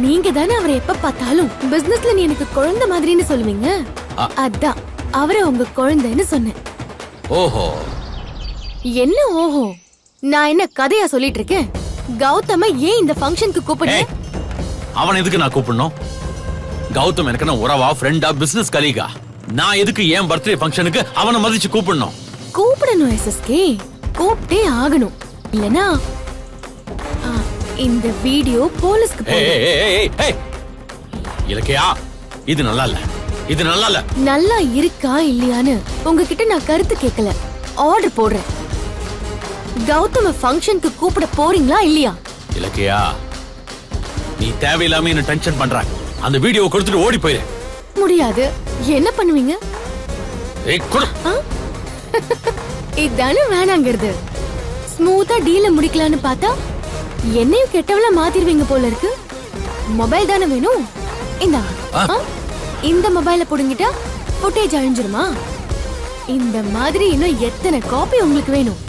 நீங்க தானே அவரை எப்ப பார்த்தாலும் பிசினஸ்ல நீ எனக்கு குழந்தை மாதிரின்னு சொல்லுவீங்க. அதான் அவரை உங்க குழந்தைன்னு சொன்னேன். ஓஹோ. என்ன ஓஹோ? நான் என்ன கதையா சொல்லிட்டு இருக்கேன்? கௌதம ஏன் இந்த ஃபங்க்ஷனுக்கு கூப்பிடுற? அவன் எதுக்கு நான் கூப்பிடணும்? கௌதம் எனக்கு நான் உறவா, ஃப்ரெண்டா, பிசினஸ் கலீகா? நான் எதுக்கு ஏன் பர்த்டே ஃபங்க்ஷனுக்கு அவனை மதிச்சு கூப்பிடணும்? கூப்பிடணும் எஸ்எஸ்கே, கூப்பிட்டே ஆகணும். இல்லனா இந்த வீடியோ போலீஸ்க்கு போகும். இலக்கியா, இது நல்லா இல்ல, இது நல்லா இல்ல. நல்லா இருக்கா இல்லையான்னு உங்ககிட்ட நான் கருத்து கேட்கல, ஆர்டர் போடுறேன். கௌதம ஃபங்க்ஷனுக்கு கூப்பிட போறீங்களா இல்லையா? இலக்கியா, நீ தேவையில்லாம என்ன டென்ஷன் பண்ற. அந்த வீடியோவை கொடுத்துட்டு ஓடி போயிரு. முடியாது. என்ன பண்ணுவீங்க? இதானே வேணாங்கிறது. ஸ்மூத்தா டீல முடிக்கலான்னு பார்த்தா என்னையும் கெட்டவளா மாத்திருவீங்க போல இருக்கு. மொபைல் தானே வேணும்? இந்த மொபைல புடுங்கிட்டா ஃபுட்டேஜ் அழிஞ்சிருமா? இந்த மாதிரி இன்னும் எத்தனை காப்பி உங்களுக்கு வேணும்?